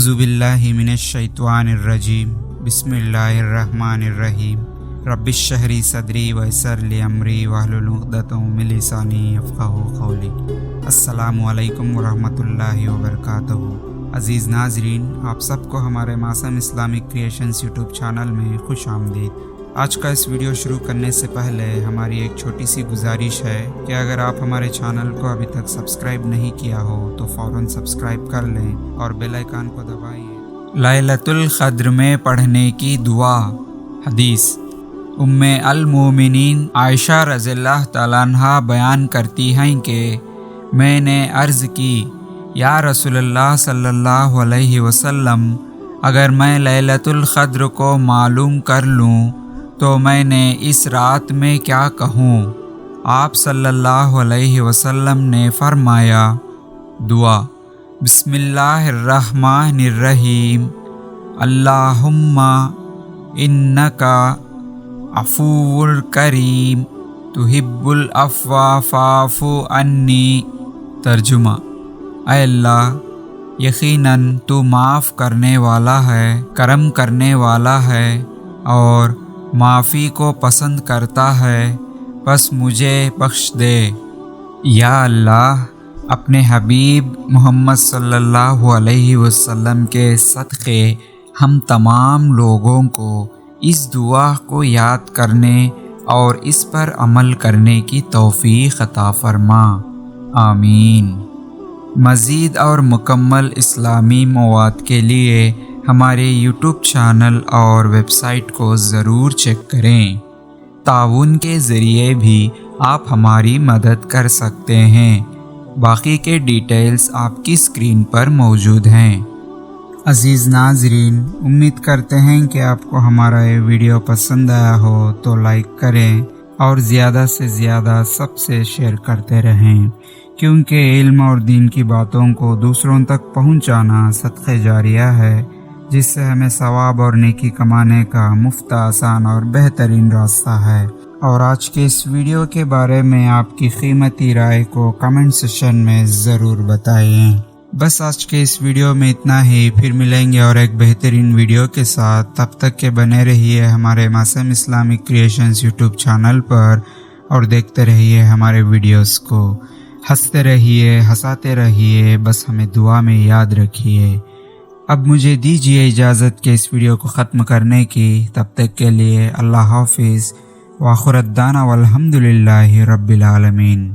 اعوذ باللہ من الشیطان الرجیم بسم اللہ الرحمن الرحیم رب اشرح لی صدری ویسر لی امری واحلل عقدۃ من لسانی یفقہوا قولی۔ السلام علیکم ورحمۃ اللہ وبرکاتہ۔ عزیز ناظرین، آپ سب کو ہمارے معصوم اسلامک کریشنز یوٹیوب چینل میں خوش آمدید۔ آج کا اس ویڈیو شروع کرنے سے پہلے ہماری ایک چھوٹی سی گزارش ہے کہ اگر آپ ہمارے چینل کو ابھی تک سبسکرائب نہیں کیا ہو تو فوراً سبسکرائب کر لیں اور بیل آئیکن کو دبائیے۔ لیلۃ القدر میں پڑھنے کی دعا۔ حدیث ام المومنین عائشہ رضی اللہ تعالیٰ عنہا بیان کرتی ہیں کہ میں نے عرض کی، یا رسول اللہ صلی اللہ علیہ وسلم، اگر میں لیلۃ القدر کو معلوم کر لوں تو میں نے اس رات میں کیا کہوں؟ آپ صلی اللہ علیہ وسلم نے فرمایا، دعا بسم اللہ الرحمن الرحیم، اللہم انکا عفو کریم تحب العفو فاعف عنی۔ ترجمہ: اے اللہ، یقیناً تو معاف کرنے والا ہے، کرم کرنے والا ہے اور معافی کو پسند کرتا ہے، بس مجھے بخش دے۔ یا اللہ، اپنے حبیب محمد صلی اللہ علیہ وسلم کے صدقے ہم تمام لوگوں کو اس دعا کو یاد کرنے اور اس پر عمل کرنے کی توفیق عطا فرما، آمین۔ مزید اور مکمل اسلامی مواد کے لیے ہمارے یوٹیوب چینل اور ویب سائٹ کو ضرور چیک کریں۔ تعاون کے ذریعے بھی آپ ہماری مدد کر سکتے ہیں۔ باقی کے ڈیٹیلز آپ کی اسکرین پر موجود ہیں۔ عزیز ناظرین، امید کرتے ہیں کہ آپ کو ہمارا یہ ویڈیو پسند آیا ہو تو لائک کریں اور زیادہ سے زیادہ سب سے شیئر کرتے رہیں، کیونکہ علم اور دین کی باتوں کو دوسروں تک پہنچانا صدقہ جاریہ ہے، جس سے ہمیں ثواب اور نیکی کمانے کا مفت، آسان اور بہترین راستہ ہے۔ اور آج کے اس ویڈیو کے بارے میں آپ کی قیمتی رائے کو کمنٹ سیکشن میں ضرور بتائیں۔ بس آج کے اس ویڈیو میں اتنا ہی، پھر ملیں گے اور ایک بہترین ویڈیو کے ساتھ۔ تب تک کے بنے رہیے ہمارے معصوم اسلامک کریشنز یوٹیوب چینل پر اور دیکھتے رہیے ہمارے ویڈیوز کو۔ ہنستے رہیے، ہنساتے رہیے، بس ہمیں دعا میں یاد رکھیے۔ اب مجھے دیجیے اجازت کہ اس ویڈیو کو ختم کرنے کی۔ تب تک کے لیے اللہ حافظ، وآخر دعوانا والحمد للہ رب العالمین۔